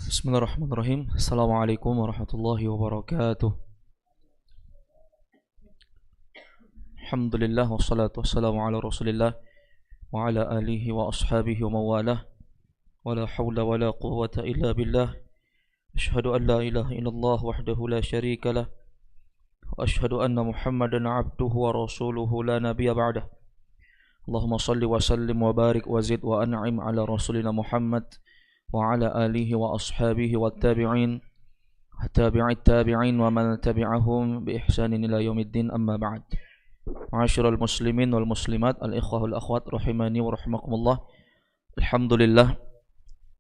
Bismillahirrahmanirrahim. Assalamualaikum warahmatullahi wabarakatuh. Alhamdulillah wassalatu wassalamu ala Rasulillah wa ala alihi wa ashabihi wa mawalah. Wa la hawla wa la quwwata illa billah. Asyhadu an la ilaha illallah wahdahu la syarika lah. Wa asyhadu anna Muhammadan abduhu wa rasuluhu la nabiyya ba'dah. Allahumma salli wa sallim wa barik wa zid wa an'im ala rasulina Muhammad wa ala alihi wa ashabihi wa tabi'in tabi'it tabi'in wa man tabi'ahum bi ihsanin ila yaumiddin, amma ba'd. Ma'asyiral muslimin wal muslimat, al ikhwah wal akhwat rahimani wa rahimakumullah. Alhamdulillah,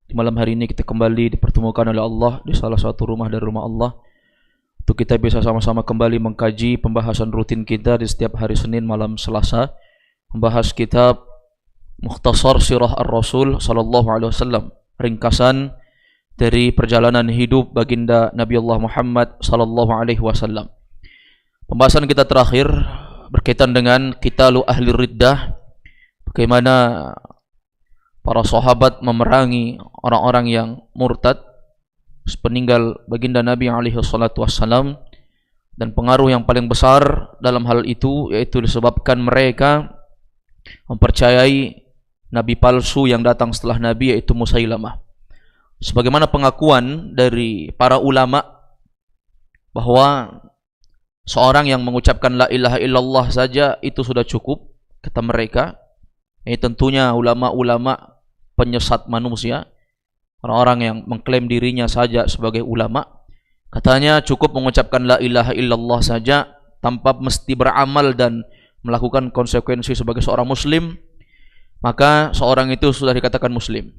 di malam hari ini kita kembali dipertemukan oleh Allah di salah satu rumah dari rumah Allah untuk kita bisa sama-sama kembali mengkaji pembahasan rutin kita di setiap hari Senin malam Selasa, membahas kitab Mukhtasar Sirah Ar-Rasul sallallahu alaihi wasallam, ringkasan dari perjalanan hidup baginda Nabi Allah Muhammad sallallahu alaihi wasallam. Pembahasan kita terakhir berkaitan dengan qitalu ahli riddah, bagaimana para sahabat memerangi orang-orang yang murtad sepeninggal baginda Nabi alaihi salatu wassalam, dan pengaruh yang paling besar dalam hal itu yaitu disebabkan mereka mempercayai nabi palsu yang datang setelah Nabi, yaitu Musailamah. Sebagaimana pengakuan dari para ulama bahwa seorang yang mengucapkan la ilaha illallah saja itu sudah cukup, kata mereka. Ini tentunya ulama-ulama penyesat manusia, orang-orang yang mengklaim dirinya saja sebagai ulama. Katanya cukup mengucapkan la ilaha illallah saja tanpa mesti beramal dan melakukan konsekuensi sebagai seorang muslim, maka seorang itu sudah dikatakan muslim.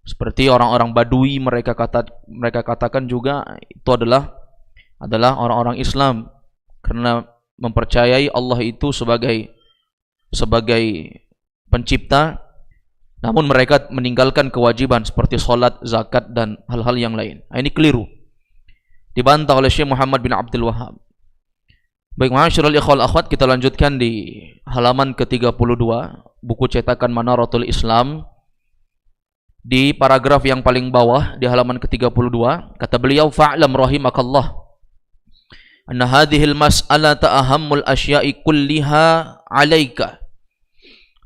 Seperti orang-orang Badui, mereka katakan juga itu adalah orang-orang Islam karena mempercayai Allah itu sebagai pencipta, namun mereka meninggalkan kewajiban seperti sholat, zakat dan hal-hal yang lain. Ini keliru, dibantah oleh Syekh Muhammad bin Abdul Wahhab. Baik, ma'asyiral ikhwal akhwat, kita lanjutkan di halaman ke-32 buku cetakan Manaratul Islam. Di paragraf yang paling bawah di halaman ke-32 kata beliau, fa'lam rahimakallah anna hadhil mas'alata ahammul asya'i kulliha 'alaika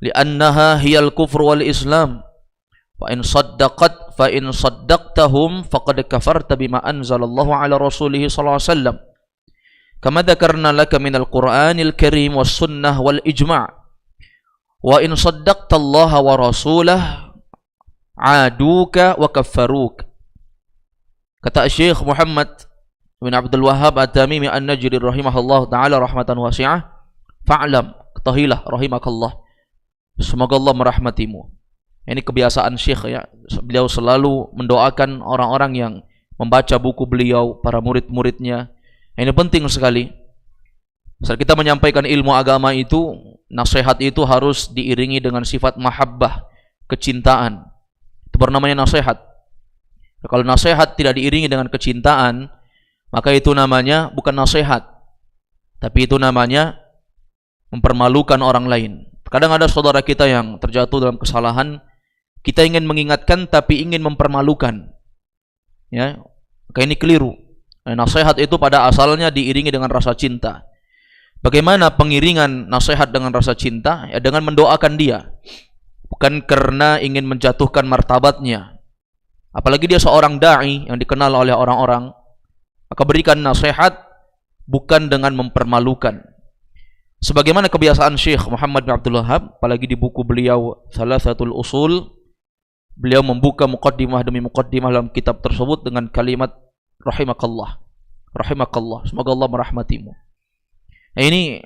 li'annaha hiyal kufr wal islam fa in saddaqtahum faqad kafarta bima anzalallahu ala rasulih sallallahu alaihi wasallam kama dzakarna laka minal qur'anil karim was sunnah wal ijma'. Wa in saddaqtallaha wa rasulah aduka wa kaffaruk. Kata Syekh Muhammad bin Abdul Wahhab At-Tamimi An-Najri rahimahullah ta'ala rahmatan wasi'ah, fa'lam, ketahilah rahimakallah, semoga Allah merahmatimu. Ini kebiasaan Syekh ya, beliau selalu mendoakan orang-orang yang membaca buku beliau, para murid-muridnya. Ini penting sekali. Saat kita menyampaikan ilmu agama itu, nasihat itu harus diiringi dengan sifat mahabbah, kecintaan. Itu bernamanya nasihat. Kalau nasihat tidak diiringi dengan kecintaan, maka itu namanya bukan nasihat, tapi itu namanya mempermalukan orang lain. Kadang ada saudara kita yang terjatuh dalam kesalahan, kita ingin mengingatkan tapi ingin mempermalukan. Ya, maka ini keliru. Nasihat itu pada asalnya diiringi dengan rasa cinta. Bagaimana pengiringan nasihat dengan rasa cinta? Ya, dengan mendoakan dia, bukan karena ingin menjatuhkan martabatnya. Apalagi dia seorang da'i yang dikenal oleh orang-orang, Maka berikan nasihat bukan dengan mempermalukan. Sebagaimana kebiasaan Syekh Muhammad bin Abdul Wahhab, apalagi di buku beliau Thalathatul Usul, beliau membuka muqaddimah demi muqaddimah dalam kitab tersebut dengan kalimat rahimakallah. Rahimakallah, semoga Allah merahmatimu. Nah, ini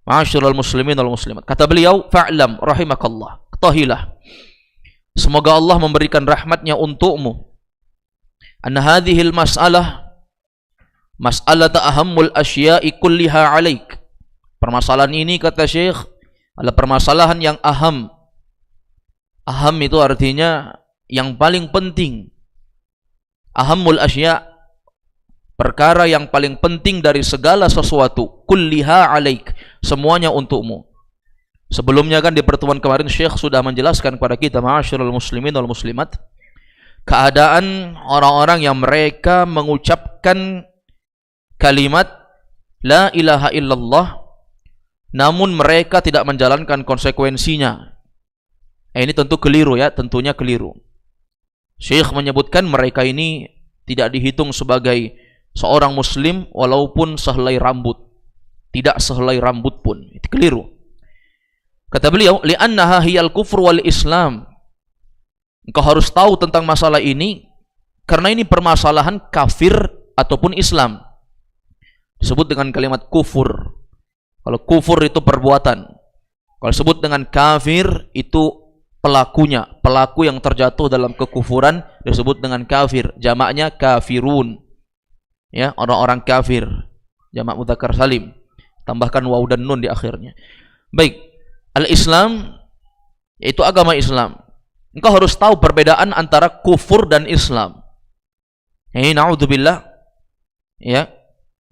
ma'asyiral muslimin wal muslimat. Kata beliau, fa'lam rahimakallah. Ketahuilah, semoga Allah memberikan rahmatnya untukmu. Anna hadhil mas'alah mas'alata ahammul asya'i kulliha alaik. Permasalahan ini, kata Syekh, adalah permasalahan yang aham. Aham itu artinya yang paling penting. Ahammul asya', perkara yang paling penting dari segala sesuatu. Kulliha alaik, semuanya untukmu. Sebelumnya kan di pertemuan kemarin Syekh sudah menjelaskan kepada kita, ma'asyiral muslimin wal muslimat, keadaan orang-orang yang mereka mengucapkan kalimat la ilaha illallah namun mereka tidak menjalankan konsekuensinya. Ini tentu keliru ya, tentunya keliru. Syekh menyebutkan mereka ini tidak dihitung sebagai seorang muslim walaupun sehelai rambut. Tidak sehelai rambut pun. Itu keliru. Kata beliau, li'annaha hiyal kufur wal islam. Engkau harus tahu tentang masalah ini karena ini permasalahan kafir ataupun Islam. Disebut dengan kalimat kufur. Kalau kufur itu perbuatan. Kalau disebut dengan kafir itu pelakunya. Pelaku yang terjatuh dalam kekufuran disebut dengan kafir. Jamaknya kafirun. Ya, orang-orang kafir. Jamak mudzakkar salim. Tambahkan waw dan nun di akhirnya. Baik, al-Islam yaitu agama Islam. Engkau harus tahu perbedaan antara kufur dan Islam. Ini na'udzubillah. Ya,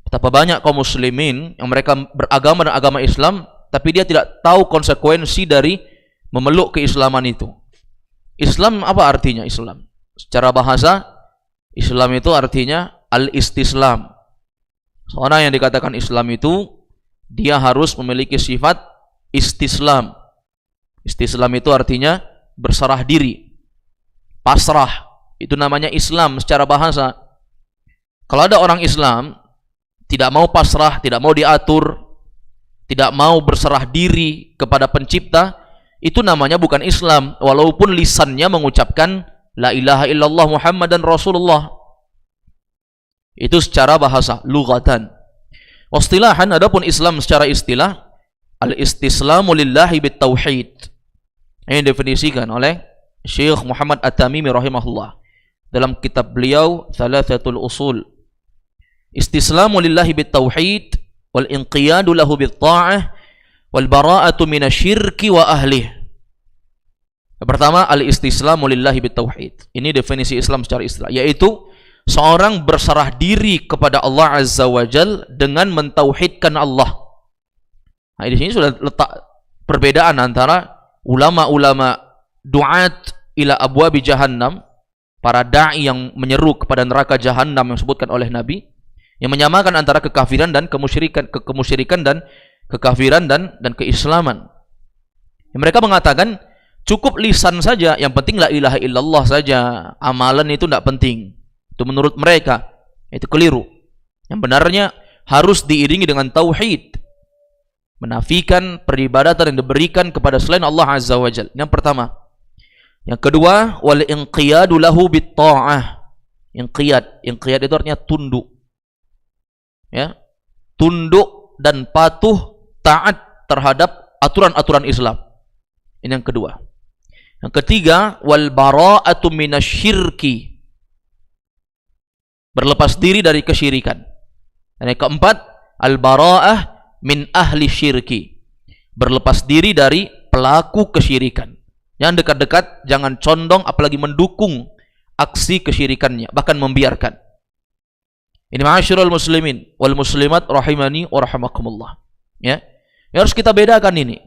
betapa banyak kaum muslimin yang mereka beragama dan agama Islam, tapi dia tidak tahu konsekuensi dari memeluk keislaman itu. Islam apa artinya Islam? Secara bahasa, Islam itu artinya al-istislam. Seorang yang dikatakan Islam itu, dia harus memiliki sifat istislam. Istislam itu artinya berserah diri, pasrah. Itu namanya Islam secara bahasa. Kalau ada orang Islam tidak mau pasrah, tidak mau diatur, tidak mau berserah diri kepada pencipta, itu namanya bukan Islam, walaupun lisannya mengucapkan la ilaha illallah Muhammadan Rasulullah. Itu secara bahasa, lughatan. Wastilahan, adapun Islam secara istilah, al-istislamu lillahi bitauhid. Ini definisikan oleh Syekh Muhammad At-Tamimi rahimahullah dalam kitab beliau Thalathatul Usul. Istislamu lillahi bitauhid wal inqiyadu lahu bitta'ah wal bara'atu minasyirki wa ahlih. Yang pertama, al-istislamu lillahi bitauhid. Ini definisi Islam secara istilah, yaitu seorang berserah diri kepada Allah Azza wa Jal dengan mentauhidkan Allah. Nah, di sini sudah letak perbedaan antara ulama-ulama du'at ila abwabi jahannam, para da'i yang menyeru kepada neraka jahannam yang disebutkan oleh Nabi, yang menyamakan antara kekafiran dan kemusyrikan dan kekafiran dan keislaman. Yang mereka mengatakan cukup lisan saja, yang penting la ilaha illallah saja, amalan itu tidak penting. Itu menurut mereka, itu keliru. Yang benarnya harus diiringi dengan tauhid, menafikan peribadatan yang diberikan kepada selain Allah Azza wa Jalla. Yang pertama. Yang kedua, wal inqiyadu lahu bitta'ah. Inqiyad itu artinya tunduk. Ya, tunduk dan patuh, taat terhadap aturan-aturan Islam. Ini yang kedua. Yang ketiga, wal bara'atu minasyirki. Berlepas diri dari kesyirikan. Dan yang keempat, al bara'ah min ahli syirki. Berlepas diri dari pelaku kesyirikan. Yang dekat-dekat jangan condong, apalagi mendukung aksi kesyirikannya, bahkan membiarkan. Ini ma'asyiral muslimin wal muslimat rahimani wa rahimakumullah. Ya. Harus kita bedakan ini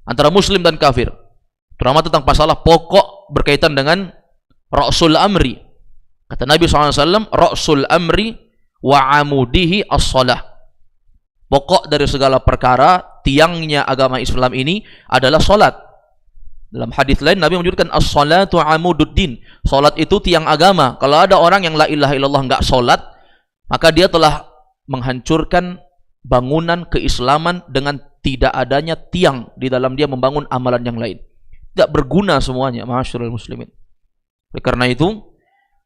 antara muslim dan kafir. Terutama tentang masalah pokok berkaitan dengan ra'sul amri. Kata Nabi SAW, ra'sul amri wa amudihi as-salah. Pokok dari segala perkara, tiangnya agama Islam ini adalah salat. Dalam hadis lain Nabi menyebutkan as-salatu amududdin. Salat itu tiang agama. Kalau ada orang yang la ilaha illallah enggak salat, maka dia telah menghancurkan bangunan keislaman dengan tidak adanya tiang di dalam dia membangun amalan yang lain. Tidak berguna semuanya, ma'asyiral muslimin. Oleh karena itu,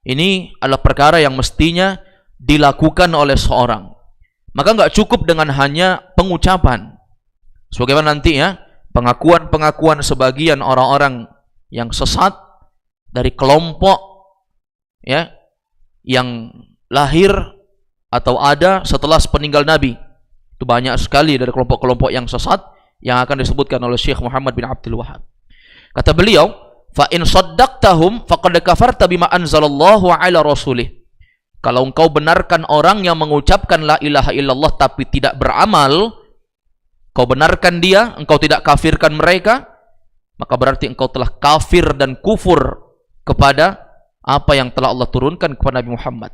ini adalah perkara yang mestinya dilakukan oleh seorang. Maka nggak cukup dengan hanya pengucapan. Sebagaimana nanti ya, pengakuan-pengakuan sebagian orang-orang yang sesat dari kelompok ya yang lahir atau ada setelah sepeninggal Nabi. Itu banyak sekali dari kelompok-kelompok yang sesat yang akan disebutkan oleh Syekh Muhammad bin Abdul Wahhab. Kata beliau, fa in saddaqtahum faqad kafarta bima anzalallahu ala rasulih. Kalau engkau benarkan orang yang mengucapkan la ilaha illallah tapi tidak beramal, kau benarkan dia, engkau tidak kafirkan mereka, maka berarti engkau telah kafir dan kufur kepada apa yang telah Allah turunkan kepada Nabi Muhammad.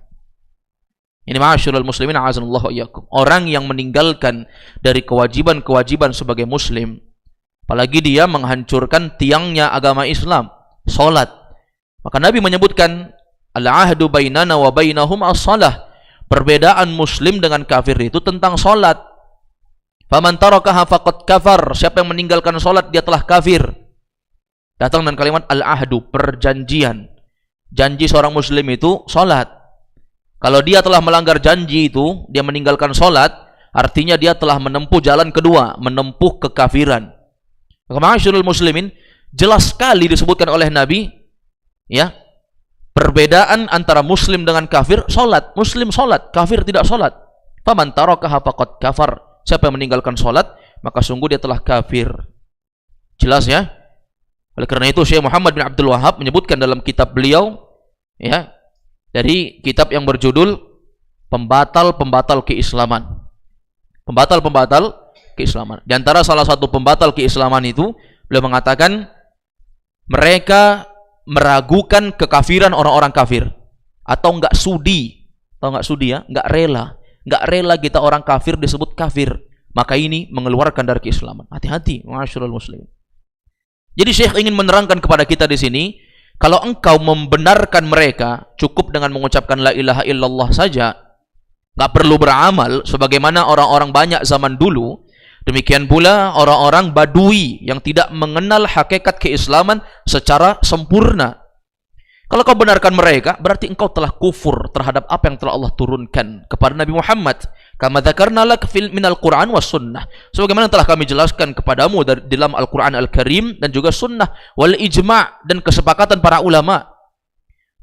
Ini ma'asyiral muslimin a'azanallahu iyyakum. Orang yang meninggalkan dari kewajiban-kewajiban sebagai muslim, apalagi dia menghancurkan tiangnya agama Islam, salat. Maka Nabi menyebutkan al-ahdu bainana wa bainahum as-salah. Perbedaan muslim dengan kafir itu tentang salat. Faman tarakaha faqad kafar. Siapa yang meninggalkan salat dia telah kafir. Datang dengan kalimat al-ahdu, perjanjian. Janji seorang muslim itu salat. Kalau dia telah melanggar janji itu, dia meninggalkan salat, artinya dia telah menempuh jalan kedua, menempuh kekafiran. Ma'asyiral muslimin, jelas sekali disebutkan oleh Nabi ya, perbedaan antara muslim dengan kafir. Salat, muslim salat, kafir tidak salat. Faman tarakaha faqad kafar. Siapa yang meninggalkan salat, maka sungguh dia telah kafir. Jelas ya? Oleh karena itu Syekh Muhammad bin Abdul Wahhab menyebutkan dalam kitab beliau ya, dari kitab yang berjudul Pembatal-Pembatal Keislaman. Pembatal-pembatal keislaman. Di antara salah satu pembatal keislaman itu, beliau mengatakan mereka meragukan kekafiran orang-orang kafir, atau enggak sudi. Tahu enggak sudi ya? Enggak rela. Enggak rela kita orang kafir disebut kafir. Maka ini mengeluarkan dari keislaman. Hati-hati, ma'asyiral muslimin. Jadi Syekh ingin menerangkan kepada kita di sini, kalau engkau membenarkan mereka cukup dengan mengucapkan la ilaha illallah saja, nggak perlu beramal sebagaimana orang-orang banyak zaman dulu. Demikian pula orang-orang Badui yang tidak mengenal hakikat keislaman secara sempurna. Kalau kau benarkan mereka, berarti engkau telah kufur terhadap apa yang telah Allah turunkan kepada Nabi Muhammad. Kama dzakarna lak fil minal Qur'an was sunnah. Sebagaimana telah kami jelaskan kepadamu dari dalam Al-Qur'an Al-Karim dan juga sunnah wal ijma' dan kesepakatan para ulama.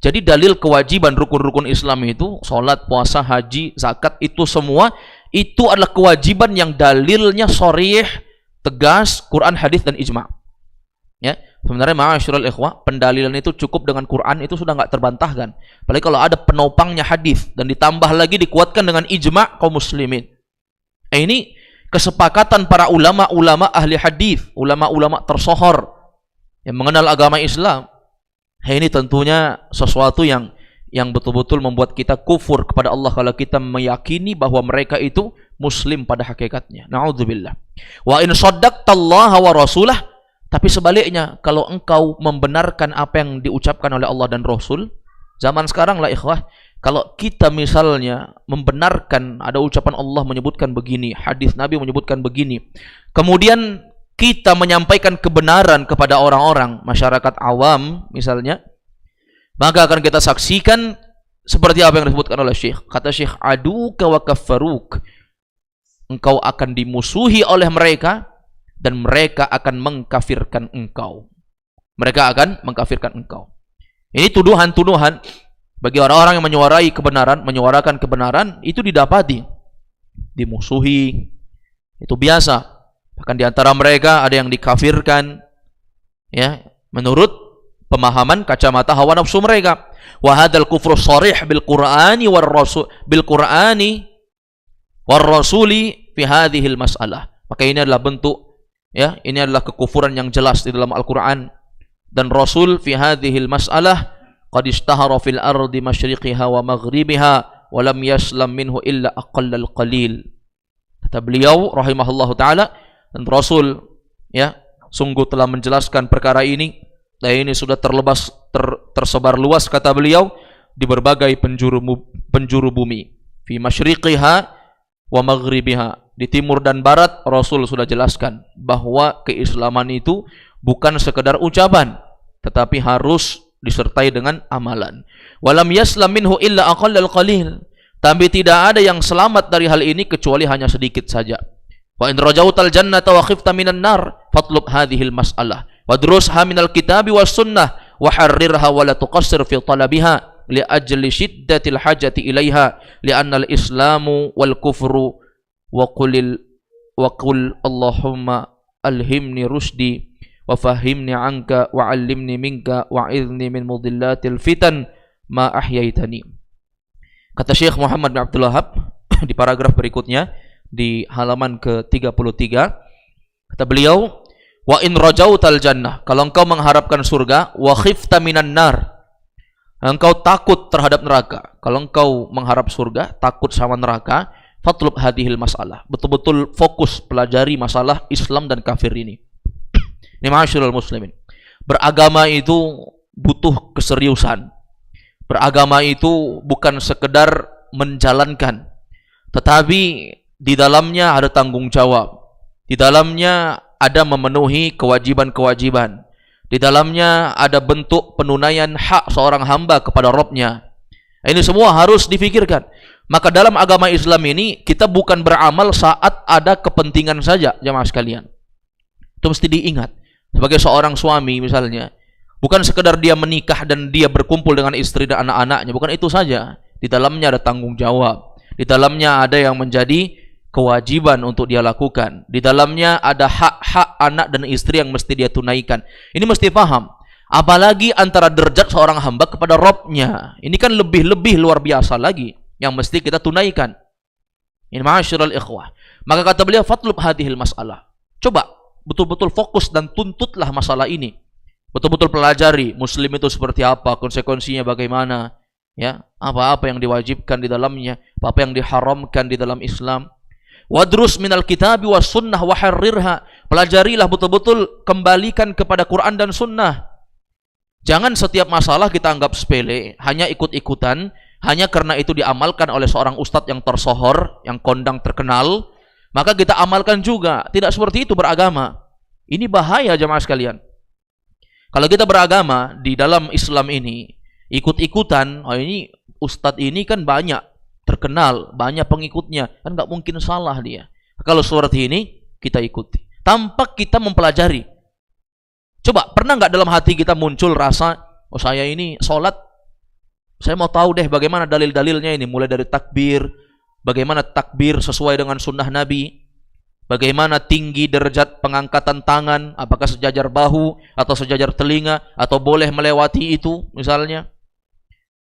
Jadi dalil kewajiban rukun-rukun Islam itu, salat, puasa, haji, zakat, itu semua itu adalah kewajiban yang dalilnya sharih, tegas, Quran, hadis dan ijma'. Ya, sebenarnya ma'asyiral ikhwah, pendalilan itu cukup dengan Quran itu sudah nggak terbantahkan. Apalagi kalau ada penopangnya hadis dan ditambah lagi dikuatkan dengan ijma' kaum muslimin. Ini kesepakatan para ulama-ulama ahli hadis, ulama-ulama tersohor yang mengenal agama Islam. Ini tentunya sesuatu yang betul-betul membuat kita kufur kepada Allah kalau kita meyakini bahwa mereka itu muslim pada hakikatnya. Na'udzubillah. Wa in shaddaqtallaha wa rasulah. Tapi sebaliknya, kalau engkau membenarkan apa yang diucapkan oleh Allah dan Rasul, zaman sekarang lah ikhwah, kalau kita misalnya membenarkan ada ucapan Allah menyebutkan begini, hadis Nabi menyebutkan begini, kemudian kita menyampaikan kebenaran kepada orang-orang, masyarakat awam misalnya, maka akan kita saksikan seperti apa yang disebutkan oleh Syekh. Kata Syekh, aduka wa kaffaruk. Engkau akan dimusuhi oleh mereka dan mereka akan mengkafirkan engkau. Mereka akan mengkafirkan engkau. Ini tuduhan-tuduhan bagi orang-orang yang menyuarakan kebenaran itu didapati. Dimusuhi, itu biasa. Bahkan di antara mereka ada yang dikafirkan ya, menurut pemahaman kacamata hawa nafsu mereka. Wa hadzal kufru sharih bil Qur'ani war rasul bil Qur'ani war rasuli fi hadhihi al mas'alah. Maka ini adalah bentuk ya, ini adalah kekufuran yang jelas di dalam Al-Qur'an dan Rasul fi hadhihi al mas'alah qad ishtahara fil ardi masyriqiha wa maghribiha wa lam yaslam minhu illa aqallal qalil. Kata beliau rahimahullahu taala, dan Rasul ya sungguh telah menjelaskan perkara ini, dan ini sudah tersebar luas kata beliau di berbagai penjuru bumi. Fi masyriqiha wa maghribiha. Di timur dan barat Rasul sudah jelaskan bahwa keislaman itu bukan sekedar ucapan, tetapi harus disertai dengan amalan. Walam yaslam minhu illa aqallal qalil. Tapi tidak ada yang selamat dari hal ini kecuali hanya sedikit saja. Wa in rajautal jannata wa khifta minan nar fatlub hadhil mas'alah wadrusha minal kitabi was sunnah wa harrirha wa la tuqassir fi talabiha li ajli shiddatil hajati ilaiha li'anna al-islamu wal kufru wa qul Allahumma alhimni rusdi wa fahimni anka wa allimni minka wa idhni min mudillatil fitan ma ahyaitani. Kata Syekh Muhammad bin Abdul Wahhab di paragraf berikutnya di halaman ke-33, kata beliau, wa in rajautal jannah, kalau engkau mengharapkan surga, wa khifta minan nar, engkau takut terhadap neraka. Kalau engkau mengharap surga, takut sama neraka, fatlub hadhil masalah, betul-betul fokus pelajari masalah Islam dan kafir ini. Ini ma'asyiral muslimin, beragama itu butuh keseriusan. Beragama itu bukan sekedar menjalankan, tetapi di dalamnya ada tanggung jawab. Di dalamnya ada memenuhi kewajiban-kewajiban. Di dalamnya ada bentuk penunaian hak seorang hamba kepada Rabb-Nya. Ini semua harus difikirkan. Maka dalam agama Islam ini kita bukan beramal saat ada kepentingan saja, jamaah sekalian. Itu mesti diingat. Sebagai seorang suami misalnya, bukan sekedar dia menikah dan dia berkumpul dengan istri dan anak-anaknya, bukan itu saja. Di dalamnya ada tanggung jawab. Di dalamnya ada yang menjadi kewajiban untuk dia lakukan. Di dalamnya ada hak-hak anak dan istri yang mesti dia tunaikan. Ini mesti paham. Apalagi antara derajat seorang hamba kepada Rabb-Nya. Ini kan lebih-lebih luar biasa lagi yang mesti kita tunaikan. Ini ma'asyiral ikhwah. Maka kata beliau, fatlub hadhil mas'alah. Coba betul-betul fokus dan tuntutlah masalah ini. Betul-betul pelajari muslim itu seperti apa, konsekuensinya bagaimana, ya, apa-apa yang diwajibkan di dalamnya, apa yang diharamkan di dalam Islam. Wadrus minal kitabi was sunnah wa harrirha. Pelajarilah betul-betul, kembalikan kepada Quran dan sunnah. Jangan setiap masalah kita anggap sepele, hanya ikut-ikutan, hanya karena itu diamalkan oleh seorang ustadz yang tersohor, yang kondang terkenal, maka kita amalkan juga. Tidak seperti itu beragama. Ini bahaya jamaah sekalian. Kalau kita beragama di dalam Islam ini, ikut-ikutan, oh ini ustadz ini kan banyak, terkenal, banyak pengikutnya, kan nggak mungkin salah dia. Kalau seperti ini, kita ikuti. Tanpa kita mempelajari. Coba, pernah nggak dalam hati kita muncul rasa, oh saya ini sholat, saya mau tahu deh bagaimana dalil-dalilnya ini, mulai dari takbir, bagaimana takbir sesuai dengan sunnah Nabi, bagaimana tinggi derajat pengangkatan tangan, apakah sejajar bahu atau sejajar telinga, atau boleh melewati itu misalnya.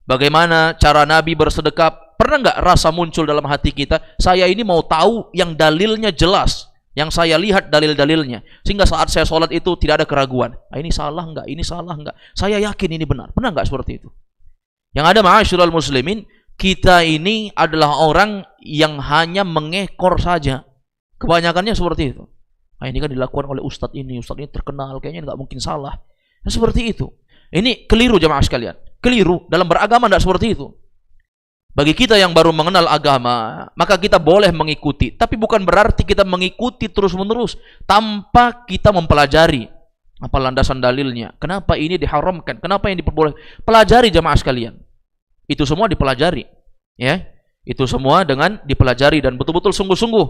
Bagaimana cara Nabi bersedekap. Pernah nggak rasa muncul dalam hati kita, saya ini mau tahu yang dalilnya jelas, yang saya lihat dalil-dalilnya, sehingga saat saya sholat itu tidak ada keraguan. Ini salah nggak? Ini salah nggak? Saya yakin ini benar. Pernah nggak seperti itu? Yang ada ma'asyiral muslimin, kita ini adalah orang yang hanya mengekor saja. Kebanyakannya seperti itu. Ini kan dilakukan oleh ustadz ini terkenal, kayaknya nggak mungkin salah. Nah, seperti itu. Ini keliru jamaah sekalian. Keliru. Dalam beragama tidak seperti itu. Bagi kita yang baru mengenal agama, maka kita boleh mengikuti. Tapi bukan berarti kita mengikuti terus-menerus tanpa kita mempelajari apa landasan dalilnya. Kenapa ini diharamkan? Kenapa ini diperbolehkan? Pelajari jamaah sekalian. Itu semua dipelajari. Ya, itu semua dengan dipelajari dan betul-betul sungguh-sungguh.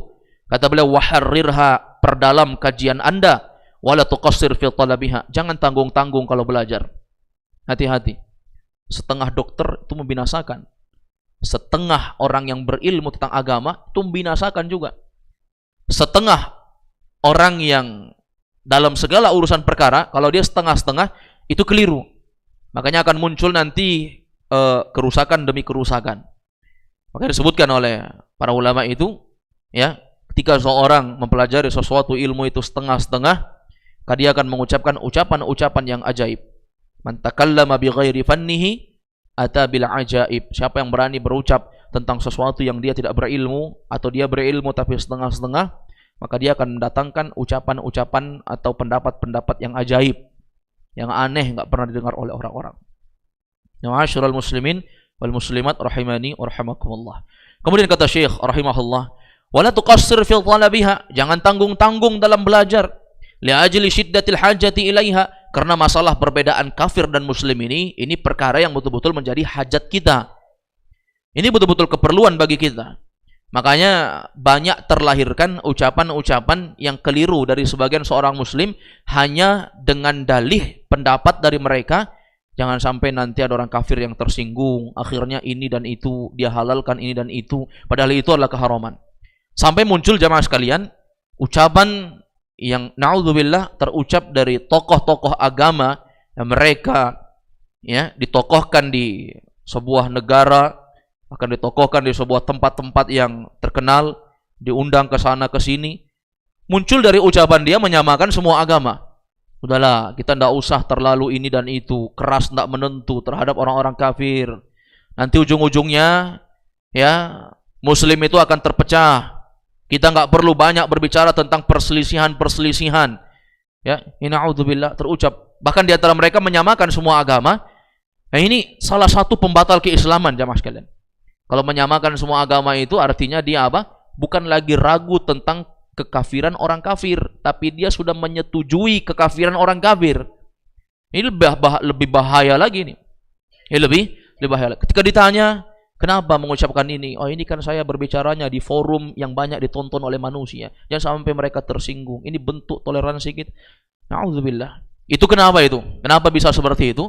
Kata beliau, waharrirha, perdalam kajian Anda, wala tuqassir fi talabiha. Jangan tanggung-tanggung kalau belajar. Hati-hati. Setengah dokter itu membinasakan. Setengah orang yang berilmu tentang agama itu membinasakan juga. Setengah orang yang dalam segala urusan perkara, kalau dia setengah-setengah, itu keliru. Makanya akan muncul nanti kerusakan demi kerusakan. Maka disebutkan oleh para ulama itu, ya, ketika seorang mempelajari sesuatu ilmu itu setengah-setengah, maka dia akan mengucapkan ucapan-ucapan yang ajaib. Man takallama bi ghairi fannihi ata bil ajaib. Siapa yang berani berucap tentang sesuatu yang dia tidak berilmu, atau dia berilmu tapi setengah-setengah, maka dia akan mendatangkan ucapan-ucapan atau pendapat-pendapat yang ajaib, yang aneh, nggak pernah didengar oleh orang-orang. Ma'asyiral muslimin wal muslimat rahimani wa rahimakumullah. Kemudian kata Syekh rahimahullah, wala tuqassir fi talabiha, jangan tanggung-tanggung dalam belajar. Li ajli syiddatil hajati ilaiha, karena masalah perbedaan kafir dan muslim ini perkara yang betul-betul menjadi hajat kita. Ini betul-betul keperluan bagi kita. Makanya banyak terlahirkan ucapan-ucapan yang keliru dari sebagian seorang muslim hanya dengan dalih pendapat dari mereka. Jangan sampai nanti ada orang kafir yang tersinggung, akhirnya ini dan itu, dia halalkan ini dan itu, padahal itu adalah keharaman. Sampai muncul jamaah sekalian, ucapan yang na'udzubillah terucap dari tokoh-tokoh agama yang mereka ditokohkan di sebuah negara, akan ditokohkan di sebuah tempat-tempat yang terkenal, diundang ke sana ke sini. Muncul dari ucapan dia menyamakan semua agama. Udahlah, kita tidak usah terlalu ini dan itu, keras tidak menentu terhadap orang-orang kafir. Nanti ujung-ujungnya muslim itu akan terpecah. Kita nggak perlu banyak berbicara tentang perselisihan-perselisihan. Na'udzubillah terucap. Bahkan di antara mereka menyamakan semua agama. Nah, ini salah satu pembatal keislaman jamaah sekalian. Kalau menyamakan semua agama itu artinya dia apa? Bukan lagi ragu tentang kekafiran orang kafir, tapi dia sudah menyetujui kekafiran orang kafir. Ini lebih bahaya lagi nih. Ini lebih bahaya. Ketika ditanya, kenapa mengucapkan ini? Oh, ini kan saya berbicaranya di forum yang banyak ditonton oleh manusia. Jangan sampai mereka tersinggung. Ini bentuk toleransi kita. Na'udzubillah. Itu kenapa itu? Kenapa bisa seperti itu?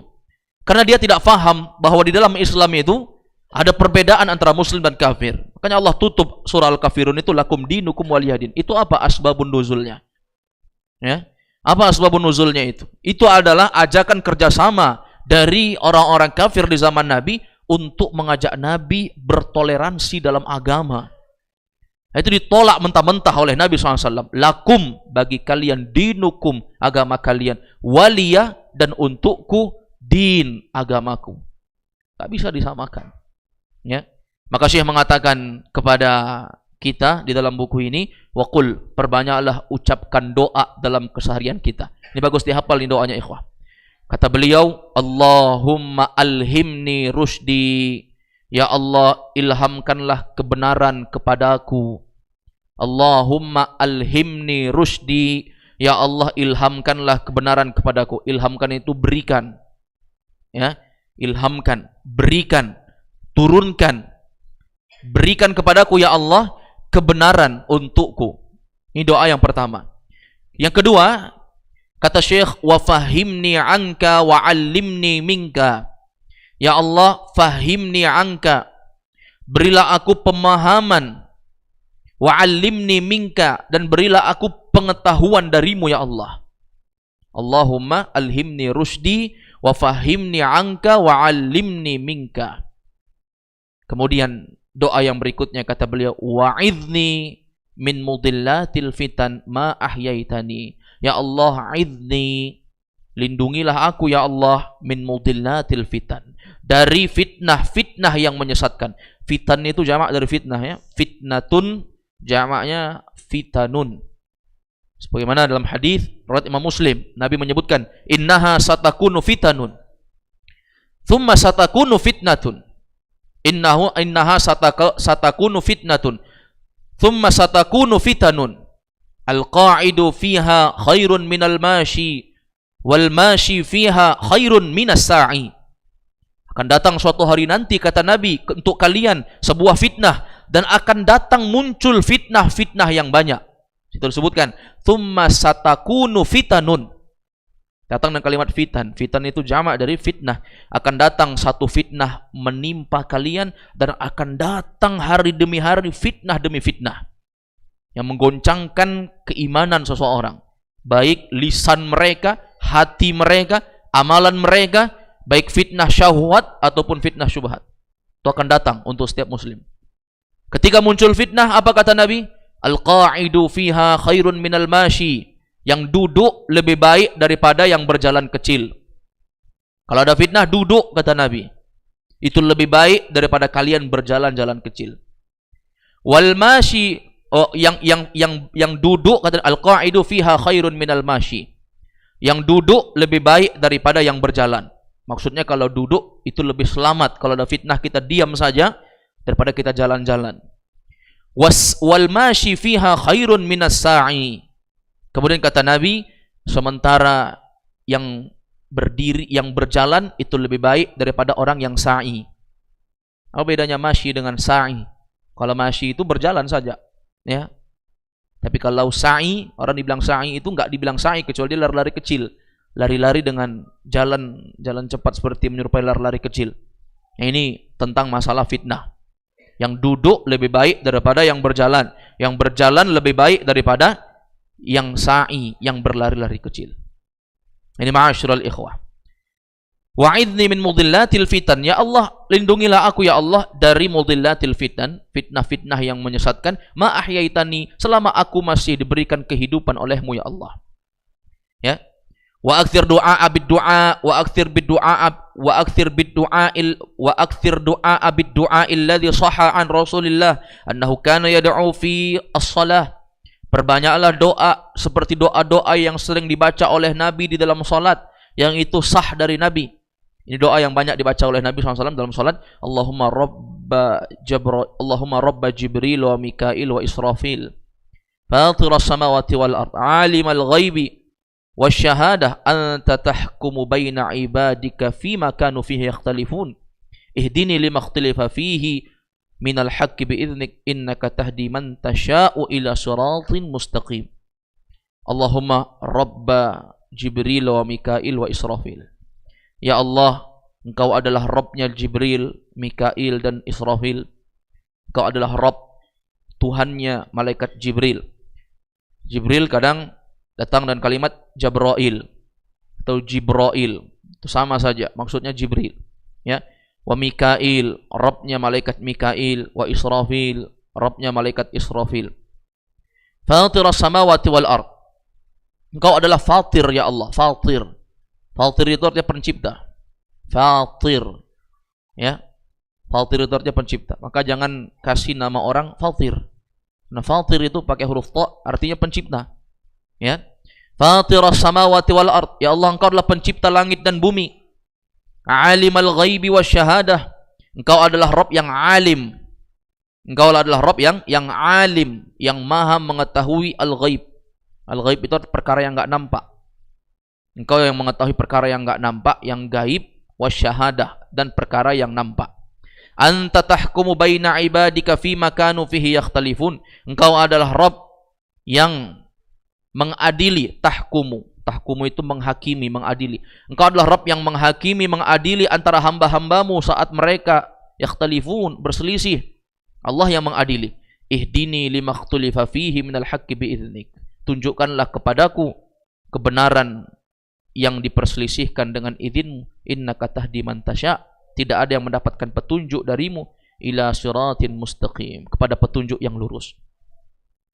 Karena dia tidak faham bahwa di dalam Islam itu ada perbedaan antara muslim dan kafir. Makanya Allah tutup surah Al-Kafirun itu lakum dinukum waliyadin. Itu apa asbabun nuzulnya? Apa asbabun nuzulnya itu? Itu adalah ajakan kerjasama dari orang-orang kafir di zaman Nabi untuk mengajak Nabi bertoleransi dalam agama. Itu ditolak mentah-mentah oleh Nabi SAW. Lakum, bagi kalian, dinukum, agama kalian, waliyah, dan untukku, din, agamaku. Tak bisa disamakan. Maka Syekh mengatakan kepada kita di dalam buku ini, waqul, perbanyaklah ucapkan doa dalam keseharian kita. Ini bagus dihafal ini doanya ikhwah. Kata beliau, Allahumma alhimni rusydi, ya Allah ilhamkanlah kebenaran kepadaku. Allahumma alhimni rusydi, ya Allah ilhamkanlah kebenaran kepadaku. Ilhamkan itu berikan. Ilhamkan, berikan, turunkan, berikan kepadaku ya Allah kebenaran untukku. Ini doa yang pertama. Yang kedua, kata Syekh, wa fahimni anka wa 'allimni minka. Ya Allah, fahimni anka, berilah aku pemahaman, wa 'allimni minka, dan berilah aku pengetahuan darimu ya Allah. Allahumma alhimni rusydi wa fahimni anka wa 'allimni minka. Kemudian doa yang berikutnya kata beliau, wa'idni min mudillatil fitan ma ahyaitani. Ya Allah, idni, lindungilah aku ya Allah, min mudillatil fitan, dari fitnah-fitnah yang menyesatkan. Fitan itu jamak dari fitnah ya. Fitnatun jamaknya fitanun. Sebagaimana dalam hadis riwayat Imam Muslim, Nabi menyebutkan, innaha satakunu fitanun, thumma satakunu fitnatun. Innaha satakunu fitnatun, thumma satakunu fitanun. Al-qa'idu fiha khairun minal mashi, wal mashi fiha khairun minas sa'i. Akan datang suatu hari nanti, kata Nabi, untuk kalian sebuah fitnah, dan akan datang muncul fitnah-fitnah yang banyak. Itu disebutkan, thumma satakunu fitanun. Datang dengan kalimat fitan. Fitan itu jamak dari fitnah. Akan datang satu fitnah menimpa kalian, dan akan datang hari demi hari fitnah demi fitnah yang menggoncangkan keimanan seseorang, baik lisan mereka, hati mereka, amalan mereka, baik fitnah syahwat ataupun fitnah syubhat. Itu akan datang untuk setiap muslim. Ketika muncul fitnah, apa kata Nabi? Al-qa'idu fiha khairun minal mashi. Yang duduk lebih baik daripada yang berjalan kecil. Kalau ada fitnah, duduk, kata Nabi. Itu lebih baik daripada kalian berjalan-jalan kecil. Wal mashi, yang duduk, kata al-qa'idu fiha khairun minal mashi. Yang duduk lebih baik daripada yang berjalan. Maksudnya kalau duduk itu lebih selamat. Kalau ada fitnah kita diam saja, daripada kita jalan-jalan. Wal mashi fiha khairun minas sa'i. Kemudian kata Nabi, sementara yang berdiri, yang berjalan itu lebih baik daripada orang yang sa'i. Apa bedanya mashi dengan sa'i? Kalau mashi itu berjalan saja, ya. Tapi kalau sa'i, orang dibilang sa'i itu enggak dibilang sa'i kecuali dia lari-lari kecil. Lari-lari dengan jalan cepat seperti menyerupai lari-lari kecil. Nah, ini tentang masalah fitnah. Yang duduk lebih baik daripada yang berjalan. Yang berjalan lebih baik daripada yang sa'i, yang berlari-lari kecil. Ini ma'asyiral ikhwah. Wa'idni min mudhillatil fitan. Ya Allah, lindungilah aku ya Allah dari mudhillatil fitan, fitnah-fitnah yang menyesatkan. Ma ahyaitani, selama aku masih diberikan kehidupan olehmu ya Allah. Ya. Wa akthir du'a bid du'a wa akthir bid du'a wa akthir bid du'a wa akthir du'a bid du'a alladhi sahha an Rasulillah annahu kana yad'u fi as-shalah. Perbanyaklah doa seperti doa-doa yang sering dibaca oleh Nabi di dalam salat, yang itu sah dari Nabi. Ini doa yang banyak dibaca oleh Nabi SAW dalam salat. Allahumma rabba Jibril wa Mikail wa Israfil, fatiras samawati wal ard, alimal ghaibi wasyahadah, anta tahkumu baina ibadika fima kanu fihi yakhtalifun, ihdini lima ikhtalafa fihi minal haqqi bi'idhnik, innaka tahdi man tasha'u ila siratin mustaqim. Allahumma rabba Jibril wa Mikail wa Israfil. Ya Allah, Engkau adalah Rabbnya Jibril, Mikail dan Israfil. Engkau adalah Rabb, Tuhannya malaikat Jibril. Jibril kadang datang dan kalimat Jabrail atau Jibrail, itu sama saja, maksudnya Jibril, ya. Wa Mikail, Rabbnya malaikat Mikail, wa Israfil, Rabbnya malaikat Israfil. Fatiras samawati wal ard. Engkau adalah Fatir ya Allah, Fatir. Fatir itu artinya pencipta. Fatir, ya. Fatir itu artinya pencipta. Maka jangan kasih nama orang Fatir. Nah, Fatir itu pakai huruf ta, artinya pencipta. Ya. Fatiras samawati wal ard. Ya Allah, Engkau adalah pencipta langit dan bumi. Alimal ghaibi wasyahadah. Engkau adalah Rabb yang alim. Engkau adalah Rabb yang alim, yang maha mengetahui al-ghaib. Al-ghaib itu perkara yang enggak nampak. Engkau yang mengetahui perkara yang enggak nampak, yang gaib, wasyahadah, dan perkara yang nampak. Anta tahkumu baina ibadika fima kanu fihi yakhtalifun. Engkau adalah Rabb yang mengadili, tahkumu. Tahkumu itu menghakimi, mengadili. Engkau adalah Rabb yang menghakimi, mengadili antara hamba-hambamu saat mereka yakhtalifun, berselisih. Allah yang mengadili. Ihdini lima ikhtulifa fihi minal haqqi bi'idhnik. Tunjukkanlah kepadaku kebenaran yang diperselisihkan dengan izinmu. Innaka tahdi man tasya. Tidak ada yang mendapatkan petunjuk darimu ila siratin mustaqim, kepada petunjuk yang lurus.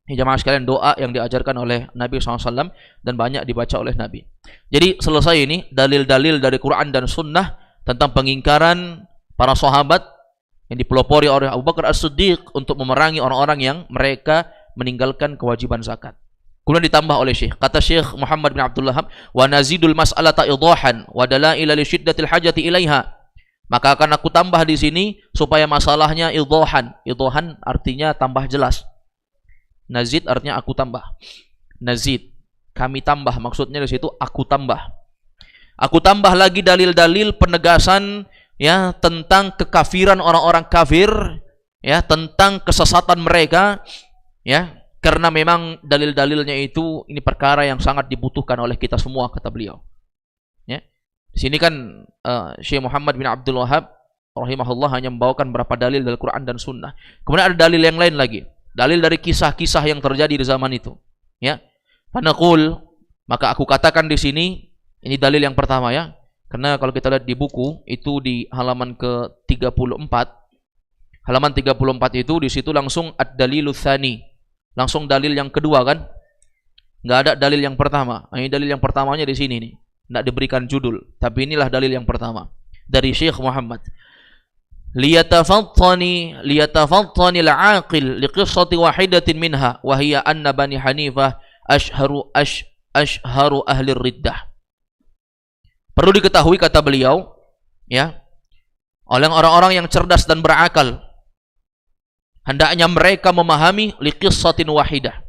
Ini jamaah sekalian, doa yang diajarkan oleh Nabi SAW dan banyak dibaca oleh Nabi. Jadi selesai ini dalil-dalil dari Quran dan Sunnah tentang pengingkaran para sahabat yang dipelopori oleh Abu Bakar As-Siddiq untuk memerangi orang-orang yang mereka meninggalkan kewajiban zakat. Kemudian ditambah oleh Syekh, kata Syekh Muhammad bin Abdul Wahhab, wa nazidul mas'alata idahan wa dalaila li syiddatil hajati ilaiha. Maka akan aku tambah di sini supaya masalahnya idahan. Idahan artinya tambah jelas. Nazid artinya aku tambah. Nazid, kami tambah, maksudnya di situ aku tambah. Aku tambah lagi dalil-dalil penegasan, ya, tentang kekafiran orang-orang kafir, ya, tentang kesesatan mereka, ya. Karena memang dalil-dalilnya itu ini perkara yang sangat dibutuhkan oleh kita semua, kata beliau. Ya. Di sini kan Syekh Muhammad bin Abdul Wahhab rahimahullah hanya membawakan beberapa dalil dari Quran dan Sunnah. Kemudian ada dalil yang lain lagi, dalil dari kisah-kisah yang terjadi di zaman itu. Ya. Fanaqul, maka aku katakan di sini, ini dalil yang pertama ya. Karena kalau kita lihat di buku itu di halaman ke-34, halaman 34 itu di situ langsung ad-dalilus tsani. Langsung dalil yang kedua kan? Nggak ada dalil yang pertama. Ini dalil yang pertamanya di sini nih. Nggak diberikan judul, tapi inilah dalil yang pertama dari Syekh Muhammad. Liyatafattani al-aqil liqissati wahidatin minha wa hiya anna Bani Hanifah ashharu ahli riddah. Perlu diketahui, kata beliau, ya, oleh orang-orang yang cerdas dan berakal, hendaknya mereka memahami liqissatin wahidah.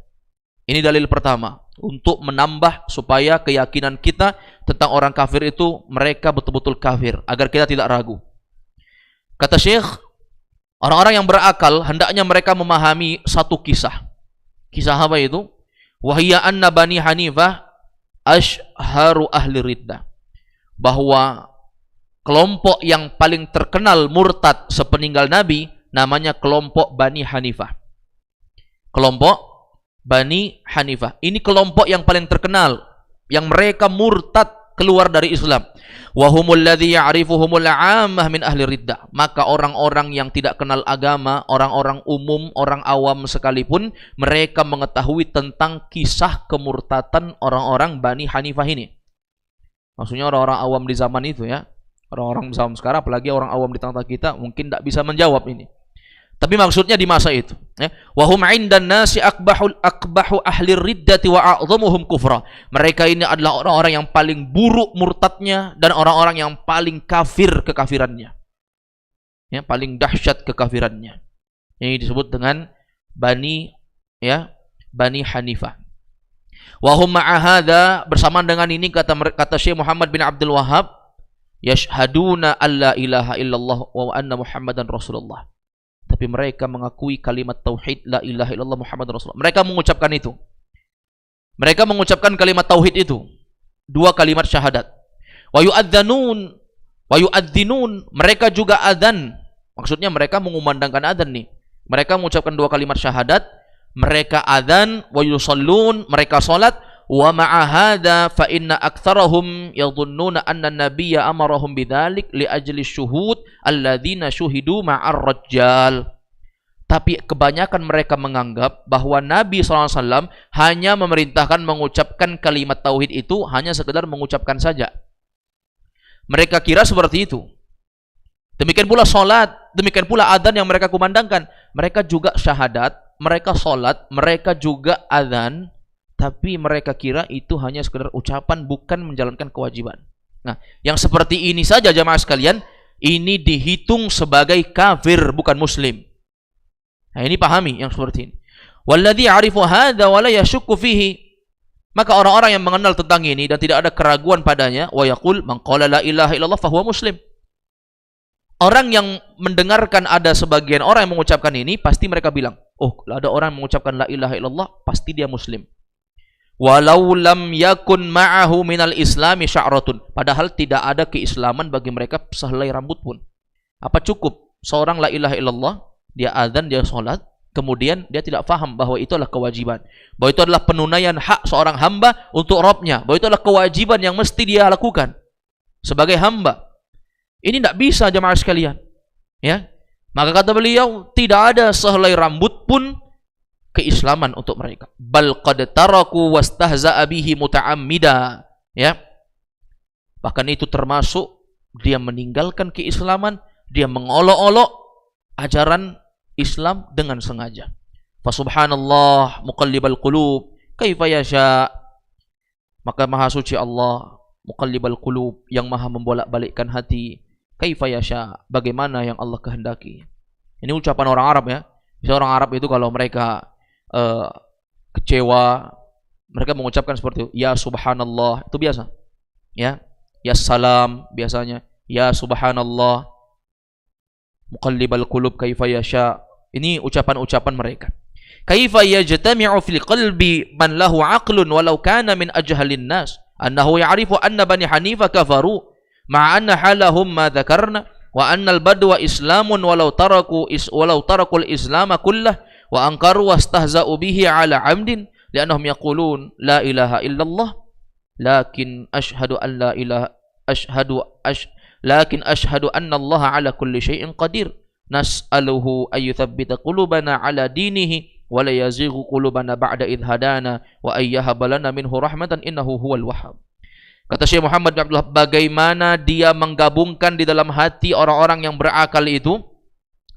Ini dalil pertama untuk menambah supaya keyakinan kita tentang orang kafir itu mereka betul-betul kafir, agar kita tidak ragu. Kata Syekh, orang-orang yang berakal hendaknya mereka memahami satu kisah. Kisah apa itu? Wahiyya anna Bani Hanifah ashharu ahli riddah. Bahwa kelompok yang paling terkenal murtad sepeninggal Nabi namanya kelompok Bani Hanifah. Kelompok Bani Hanifah. Ini kelompok yang paling terkenal, yang mereka murtad keluar dari Islam. Wa humul ladzi ya'rifuhumul 'ammah min ahli riddah. Maka orang-orang yang tidak kenal agama, orang-orang umum, orang awam sekalipun, mereka mengetahui tentang kisah kemurtatan orang-orang Bani Hanifah ini. Maksudnya orang-orang awam di zaman itu ya. Orang-orang zaman sekarang, apalagi orang awam di tengah-tengah kita, mungkin tidak bisa menjawab ini. Tapi maksudnya di masa itu, ya. Wa hum 'indan nasi akbahu ahli riddati wa a'dhamuhum kufra. Mereka ini adalah orang-orang yang paling buruk murtadnya dan orang-orang yang paling kafir kekafirannya. Ya, paling dahsyat kekafirannya. Ini disebut dengan Bani Hanifah. Wa hum ma'a hadza, bersamaan dengan ini kata Syekh Muhammad bin Abdul Wahhab, yashhaduna alla ilaha illallah wa anna Muhammadan Rasulullah. Tapi mereka mengakui kalimat tauhid la ilaha illallah Muhammadan Rasulullah. Mereka mengucapkan itu. Mereka mengucapkan kalimat tauhid itu. Dua kalimat syahadat. Wa yu'adzanun wa yu'adzinun, mereka juga adzan. Maksudnya mereka mengumandangkan adzan nih. Mereka mengucapkan dua kalimat syahadat, mereka adzan, wa yusallun, mereka salat. Wa ma'a hadza fa inna aktsarahum yadhunnuna anna an-nabiyya amarahum bidzalik li ajli syuhud alladzina syuhidu ma'ar rajjal. Tapi kebanyakan mereka menganggap bahwa Nabi SAW hanya memerintahkan mengucapkan kalimat tauhid itu hanya sekedar mengucapkan saja. Mereka kira seperti itu. Demikian pula salat, demikian pula adzan yang mereka kumandangkan. Mereka juga syahadat, mereka salat, mereka juga adzan. Tapi mereka kira itu hanya sekedar ucapan, bukan menjalankan kewajiban. Nah, yang seperti ini saja jamaah sekalian, ini dihitung sebagai kafir, bukan muslim. Nah, ini pahami yang seperti ini. Walladzi ya'rifu hadza wa la yashukku fihi. Maka orang-orang yang mengenal tentang ini dan tidak ada keraguan padanya, wa yaqul man qala la ilaha illallah fa huwa muslim. Orang yang mendengarkan ada sebagian orang yang mengucapkan ini, pasti mereka bilang, oh, ada orang yang mengucapkan la ilaha illallah, pasti dia muslim. Walau lam yakun ma'ahu minal islami sya'ratun. Padahal tidak ada keislaman bagi mereka sehelai rambut pun. Apa cukup seorang la ilaha illallah, dia azan, dia sholat, kemudian dia tidak faham bahwa itu adalah kewajiban, bahwa itu adalah penunaian hak seorang hamba untuk Rabbnya, bahwa itu adalah kewajiban yang mesti dia lakukan sebagai hamba. Ini tidak bisa jemaah sekalian, ya. Maka kata beliau, tidak ada sehelai rambut pun keislaman untuk mereka. Bal qad taraku wastahza'a bihi muta'ammida, ya. Bahkan itu termasuk dia meninggalkan keislaman, dia mengolok-olok ajaran Islam dengan sengaja. Fa subhanallah muqallibal qulub kaifa yasha. Maka maha suci Allah muqallibal qulub, yang maha membolak-balikkan hati, kaifa yasha, bagaimana yang Allah kehendaki. Ini ucapan orang Arab ya. Bisa orang Arab itu kalau mereka kecewa, mereka mengucapkan seperti itu, ya subhanallah, itu biasa. Ya salam biasanya, ya subhanallah muqallibal qulub kaifa yasha. Ini ucapan-ucapan mereka. Kaifa yajtami'u fil qalbi man lahu 'aqlun walau kana min ajhalin nas annahu ya'rifu anna Bani Hanifah kafaru ma'a anna halahum ma dzakarna wa anna al-badwa islamun walau tarakul islam kullah wa ankaru wastahza'u bihi 'ala 'amdin li'annahum yaqulun la ilaha illallah lakin ashhadu an la ilaha lakin ashhadu anna Allah 'ala kulli syai'in qadir nas'aluhu ay yuthabbita qulubana 'ala dinihi wa la yazighu qulubana ba'da idh hadana wa ay yahab lana minhu rahmatan innahu huwal wahhab. Kata Syekh Muhammad bin Abdul Wahhab, bagaimana dia menggabungkan di dalam hati orang-orang yang berakal itu,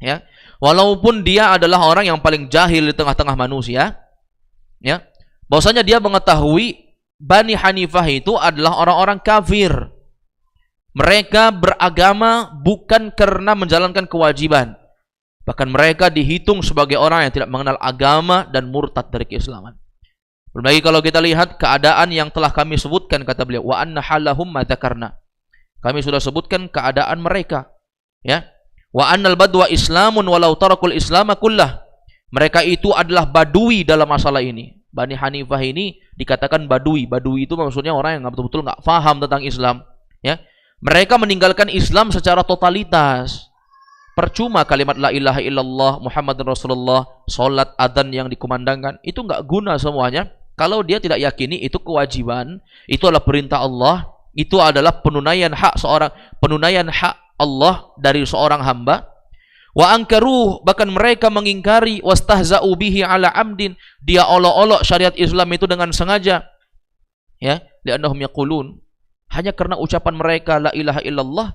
ya, walaupun dia adalah orang yang paling jahil di tengah-tengah manusia, ya, bahwasanya dia mengetahui Bani Hanifah itu adalah orang-orang kafir. Mereka beragama bukan karena menjalankan kewajiban, Bahkan mereka dihitung sebagai orang yang tidak mengenal agama dan murtad dari keislaman. Belum lagi kalau kita lihat keadaan yang telah kami sebutkan, kata beliau, wa anna halahum ma dzakarna. Kami sudah sebutkan keadaan mereka, ya. Wa annal badwa islamun walau tarakul islama kullah. Mereka itu adalah badui dalam masalah ini. Bani Hanifah ini dikatakan badui. Badui itu maksudnya orang yang betul-betul nggak paham tentang Islam, ya. Mereka meninggalkan Islam secara totalitas. Percuma kalimat la ilaha illallah Muhammadun Rasulullah, salat, adzan yang dikumandangkan, itu nggak guna semuanya kalau dia tidak yakini itu kewajiban, itu adalah perintah Allah, itu adalah penunaian hak Allah dari seorang hamba. Wa ankaruh, bahkan mereka mengingkari, wastahza'u bihi ala amdin, dia olok-olok syariat Islam itu dengan sengaja, ya, li'annahum yaqulun, hanya karena ucapan mereka la ilaha illallah,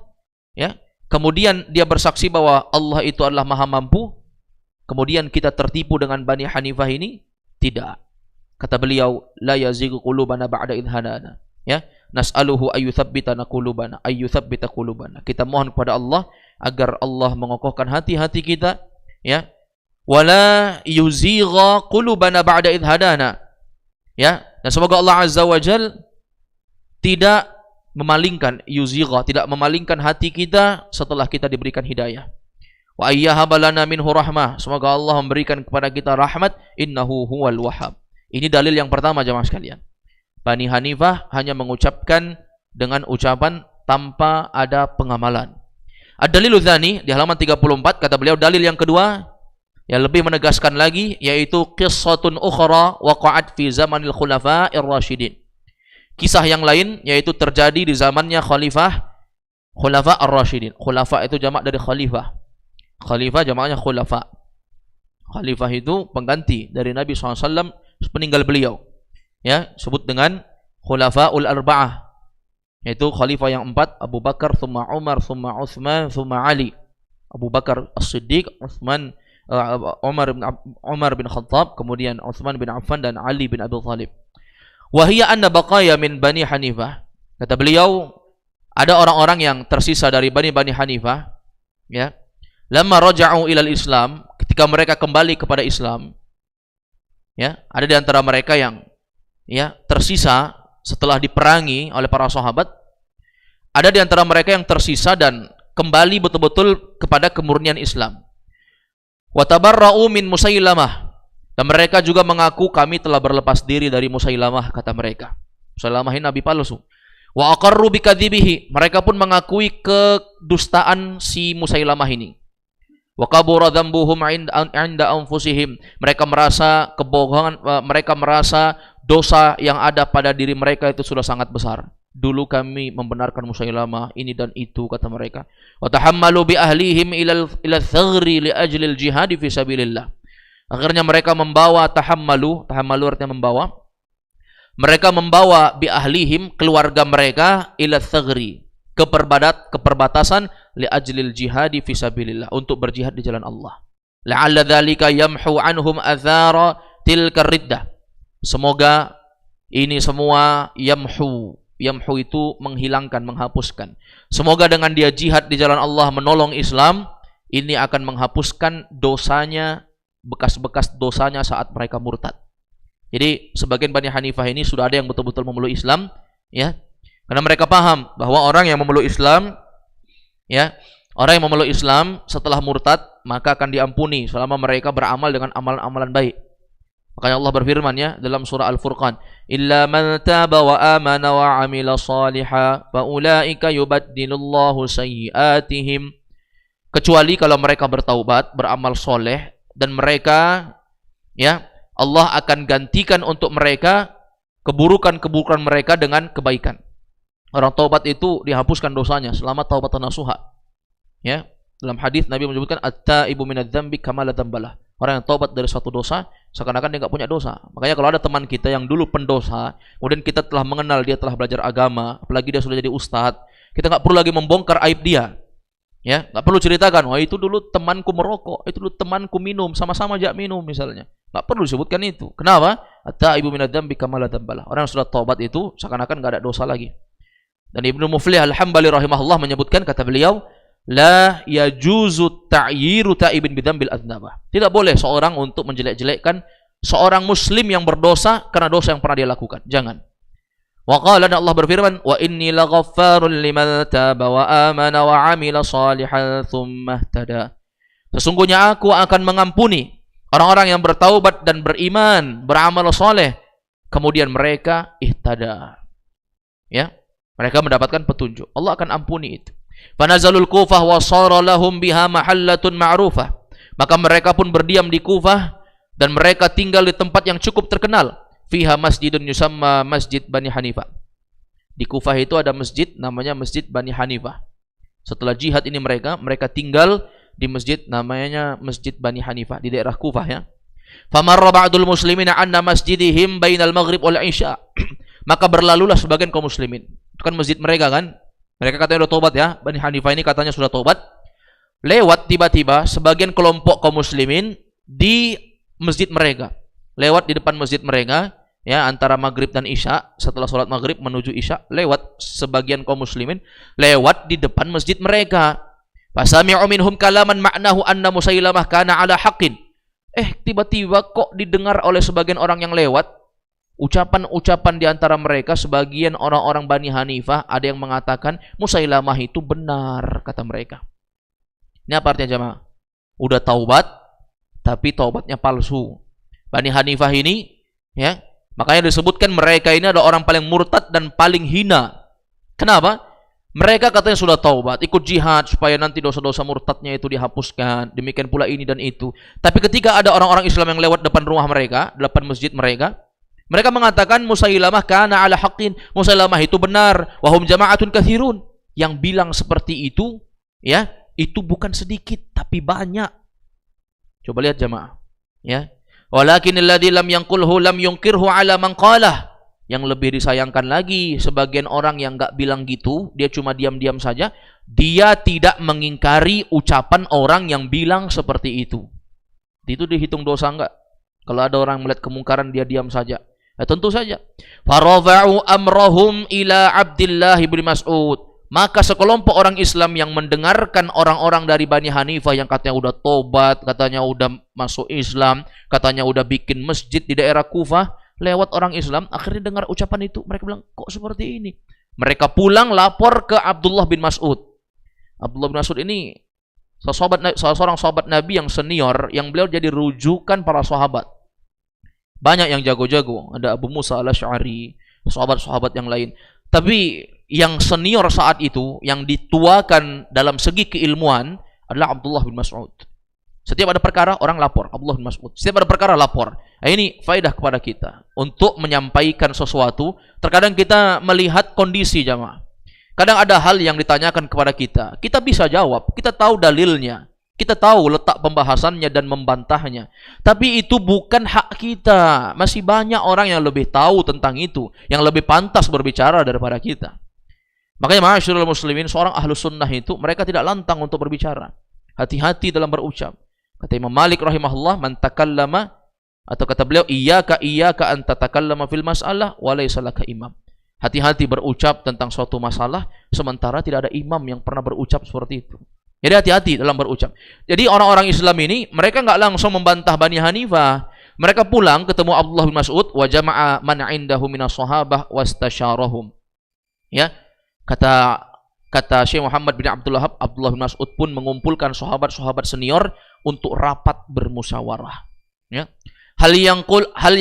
ya. Kemudian dia bersaksi bahwa Allah itu adalah maha mampu. Kemudian kita tertipu dengan Bani Hanifah ini? Tidak. Kata beliau, la yazighu qulubana ba'da idh hadana. Ya, nas'aluhu ayyuthabbitana qulubana, ayyuthabbita qulubana. Kita mohon kepada Allah agar Allah mengokohkan hati-hati kita, ya. Wala yuzigha qulubana ba'da idh hadana. Ya, dan semoga Allah Azza wa Jalla tidak memalingkan, yuzigha, tidak memalingkan hati kita setelah kita diberikan hidayah. Wa ayyahabalana minhu rahmah, semoga Allah memberikan kepada kita rahmat, innahu huwal wahhab. Ini dalil yang pertama jemaah sekalian. Bani Hanifah hanya mengucapkan dengan ucapan tanpa ada pengamalan. Ad-dalilu tsani di halaman 34 kata beliau, dalil yang kedua yang lebih menegaskan lagi, yaitu qissatun ukhra waqa'at fi zamanil khulafa'ir rasyidin. Kisah yang lain yaitu terjadi di zamannya Khulafa ar-Rasyidin. Khulafa itu jamak dari khalifah. Khalifah jamaknya khulafa. Khalifah itu pengganti dari Nabi SAW peninggal beliau. Ya, sebut dengan Khulafaul Arba'ah. Yaitu khalifah yang 4, Abu Bakar, thumma Umar, thumma Utsman, thumma Ali. Abu Bakar As-Siddiq, Umar bin Khattab, kemudian Utsman bin Affan dan Ali bin Abi Thalib. Wahiyya anna baqaya min Bani Hanifah. Kata beliau, ada orang-orang yang tersisa dari Bani Hanifah, ya. Lamma raja'u ilal Islam, ketika mereka kembali kepada Islam, ya, ada di antara mereka yang, ya, tersisa setelah diperangi oleh para sahabat. Ada di antara mereka yang tersisa dan kembali betul-betul kepada kemurnian Islam. Wa tabarra'u min Musailamah. Dan mereka juga mengaku kami telah berlepas diri dari Musailamah, kata mereka. Musailamah ini nabi palsu. Wa aqarru bikadzibihi, mereka pun mengakui kedustaan si Musailamah ini. Wa kabura dzambuhum 'inda anfusihim, mereka merasa kebohongan, mereka merasa dosa yang ada pada diri mereka itu sudah sangat besar. Dulu kami membenarkan Musailamah ini dan itu, kata mereka. Wa tahammalu bi ahlihim ila thagri li ajli al-jihad fi sabilillah. Akhirnya mereka membawa tahammalu artinya membawa. Mereka membawa bi ahlihim, keluarga mereka, ila thagri, keperbatasan, li ajlil jihadi fi sabilillah, untuk berjihad di jalan Allah. La'alla dzalika yamhu anhum athara tilka riddah. Semoga ini semua yamhu itu menghilangkan, menghapuskan. Semoga dengan dia jihad di jalan Allah, menolong Islam, ini akan menghapuskan dosanya, bekas-bekas dosanya saat mereka murtad. Jadi sebagian Bani Hanifah ini sudah ada yang betul-betul memeluk Islam, ya, karena mereka paham bahwa orang yang memeluk Islam, ya, orang yang memeluk Islam setelah murtad maka akan diampuni selama mereka beramal dengan amalan-amalan baik. Makanya Allah berfirman, ya, dalam surah Al-Furqan, illa man taba wa amana wa amila shalihan fa ulaika yubaddilullahu sayyiatihim, kecuali kalau mereka bertaubat, beramal soleh, dan mereka, ya, Allah akan gantikan untuk mereka keburukan-keburukan mereka dengan kebaikan. Orang taubat itu dihapuskan dosanya selama taubatan nasuha. Ya, dalam hadis Nabi menyebutkan at-taibu minadz-dzambi kama la dzambalah. Orang yang taubat dari suatu dosa seakan-akan dia enggak punya dosa. Makanya kalau ada teman kita yang dulu pendosa, kemudian kita telah mengenal dia telah belajar agama, apalagi dia sudah jadi ustadz, kita enggak perlu lagi membongkar aib dia. Ya, nggak perlu ceritakan, wah itu dulu temanku merokok, itu dulu temanku minum, sama-sama ajak minum misalnya. Nggak perlu disebutkan itu. Kenapa? At-taibu minadz-dzambi kama la dzambalah. Orang yang sudah taubat itu seakan-akan nggak ada dosa lagi. Dan Ibnu Muflih Al-Hambali rahimahullah menyebutkan, kata beliau, la yajuzu ta'yiru ta'ibin bidzambil adznabah. Tidak boleh seorang untuk menjelek-jelekkan seorang muslim yang berdosa karena dosa yang pernah dia lakukan. Jangan. Wa qala, dan Allah berfirman, wa inni laghaffarun liman taba wa amana wa amila salihan tsumma ihtada. Sesungguhnya aku akan mengampuni orang-orang yang bertaubat dan beriman, beramal saleh, kemudian mereka ihtada. Ya, mereka mendapatkan petunjuk. Allah akan ampuni itu. Fanazalul Kufah wa sara lahum biha mahallatun ma'rufah. Maka mereka pun berdiam di Kufah dan mereka tinggal di tempat yang cukup terkenal. Fiha masjidun yusamma Masjid Bani Hanifah. Di Kufah itu ada masjid namanya Masjid Bani Hanifah. Setelah jihad ini mereka tinggal di masjid namanya Masjid Bani Hanifah di daerah Kufah ya. Famarra ba'dul muslimina anna masjidihim bainal maghrib wal isya. Maka berlalulah sebagian kaum muslimin. Itu kan masjid mereka kan? Mereka katanya sudah tobat ya. Bani Hanifah ini katanya sudah tobat. Lewat tiba-tiba sebagian kelompok kaum muslimin di masjid mereka. Lewat di depan masjid mereka ya, antara maghrib dan isya, setelah sholat maghrib menuju isya, lewat sebagian kaum muslimin lewat di depan masjid mereka. Fasami'u minhum kalaman ma'nahu anna Musailamah kana ala haqqin. Tiba-tiba kok didengar oleh sebagian orang yang lewat ucapan-ucapan di antara mereka, sebagian orang-orang Bani Hanifah ada yang mengatakan Musailamah itu benar, kata mereka. Ini apa artinya jemaah? Udah taubat tapi taubatnya palsu. Bani Hanifah ini ya, makanya disebutkan mereka ini adalah orang paling murtad dan paling hina. Kenapa? Mereka katanya sudah taubat, ikut jihad supaya nanti dosa-dosa murtadnya itu dihapuskan. Demikian pula ini dan itu. Tapi ketika ada orang-orang Islam yang lewat depan rumah mereka, depan masjid mereka, mereka mengatakan Musailamah kana ala haqqin. Musailamah itu benar. Wahum jama'atun katsirun. Yang bilang seperti itu, ya, itu bukan sedikit tapi banyak. Coba lihat jemaah, ya. Walakinil ladzi lam yanqulhu lam yunkirhu ala man qalah. Yang lebih disayangkan lagi, sebagian orang yang enggak bilang gitu, dia cuma diam-diam saja, dia tidak mengingkari ucapan orang yang bilang seperti itu. Itu dihitung dosa enggak? Kalau ada orang melihat kemungkaran dia diam saja. Ya tentu saja. Farafa'u amrahum ila Abdullah bin Mas'ud. Maka sekelompok orang Islam yang mendengarkan orang-orang dari Bani Hanifah yang katanya udah tobat, katanya udah masuk Islam, katanya udah bikin masjid di daerah Kufah, lewat orang Islam, akhirnya dengar ucapan itu, mereka bilang, kok seperti ini? Mereka pulang lapor ke Abdullah bin Mas'ud. Abdullah bin Mas'ud ini seorang sahabat Nabi yang senior, yang beliau jadi rujukan para sahabat. Banyak yang jago-jago, ada Abu Musa al-Asy'ari, sahabat-sahabat yang lain. Tapi yang senior saat itu, yang dituakan dalam segi keilmuan adalah Abdullah bin Mas'ud. Setiap ada perkara, orang lapor Abdullah bin Mas'ud. Setiap ada perkara, lapor. Nah, ini faedah kepada kita untuk menyampaikan sesuatu. Terkadang kita melihat kondisi jamaah. Kadang ada hal yang ditanyakan kepada kita, kita bisa jawab, kita tahu dalilnya, kita tahu letak pembahasannya dan membantahnya. Tapi itu bukan hak kita. Masih banyak orang yang lebih tahu tentang itu, yang lebih pantas berbicara daripada kita. Makanya ma'asyiral muslimin, seorang ahlus sunnah itu mereka tidak lantang untuk berbicara. Hati-hati dalam berucap. Kata Imam Malik rahimahullah, man takallama, atau kata beliau, iyyaka an tatakallama fil mas'alah wa laysa laka imam. Hati-hati berucap tentang suatu masalah sementara tidak ada imam yang pernah berucap seperti itu. Jadi hati-hati dalam berucap. Jadi orang-orang Islam ini mereka enggak langsung membantah Bani Hanifah. Mereka pulang ketemu Abdullah bin Mas'ud, wa jama'a man 'indahu minas sahabah wastasyarahum. Ya. Kata Syekh Muhammad bin Abdul Wahab, Abdullah bin Mas'ud pun mengumpulkan sahabat-sahabat senior untuk rapat bermusyawarah. Ya. Hal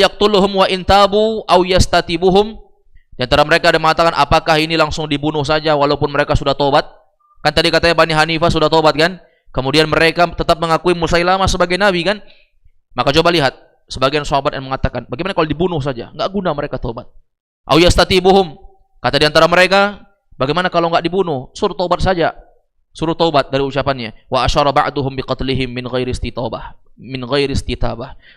yaqtuluhum wa intabu aw yastatibuhum. Di antara mereka ada mengatakan, apakah ini langsung dibunuh saja walaupun mereka sudah tobat? Kan tadi katanya Bani Hanifah sudah tobat kan? Kemudian mereka tetap mengakui Musailamah sebagai nabi kan? Maka coba lihat, sebagian sahabat yang mengatakan, bagaimana kalau dibunuh saja? Enggak guna mereka tobat. Aw yastatibuhum. Kata di antara mereka, bagaimana kalau enggak dibunuh? Suruh tobat saja. Suruh tobat dari ucapannya. Wa asyara ba'duhum biqatlihim min ghairi istitabah.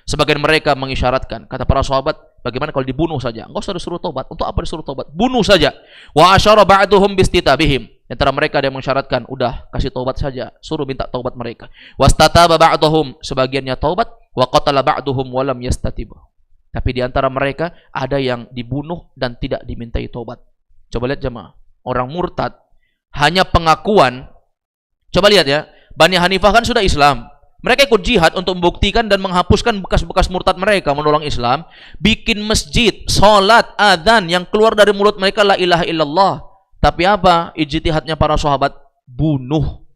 Sebagian mereka mengisyaratkan, kata para sahabat, bagaimana kalau dibunuh saja? Enggak usah disuruh tobat. Untuk apa disuruh tobat? Bunuh saja. Wa asyara ba'duhum bistitabihim. Antara mereka ada yang mensyaratkan, udah kasih tobat saja, suruh minta tobat mereka. Wastataba ba'duhum, sebagiannya tobat, wa qatala ba'duhum wa lam yastatib. Tapi di antara mereka ada yang dibunuh dan tidak dimintai tobat. Coba lihat jemaah, orang murtad hanya pengakuan Coba lihat ya, Bani Hanifah kan sudah Islam. Mereka ikut jihad untuk membuktikan dan menghapuskan bekas-bekas murtad mereka, menolong Islam, bikin masjid, sholat, adzan, yang keluar dari mulut mereka la ilaha illallah. Tapi apa? Ijtihadnya para sahabat, bunuh.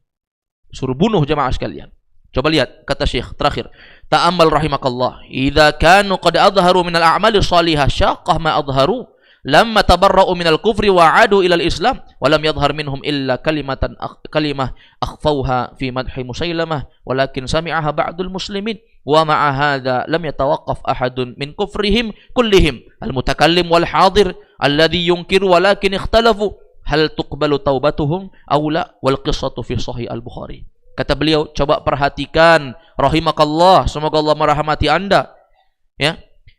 Suruh bunuh jemaah sekalian. Coba lihat kata Syekh terakhir. Ta'ammal rahimakallah. Idza kanu qad adharu minal a'mali shalihah syaqqah ma adharu lamma tabarra'u minal kufri wa 'adu ilal islam wa lam yadhhar minhum illa kalimah akhfawha fi madhi Musailamah walakin sami'aha ba'dul muslimin wa ma'a hadha lam yatawaqqaf ahadun min kufrihim kullihim al-mutakallim wal hadir alladhi yunkiru walakin ikhtalafu hal tuqbalu taubatuhum aw la wal qissatu fi sahih al-Bukhari. Kata beliau, coba perhatikan rahimakallah, semoga Allah merahmati Anda, ya.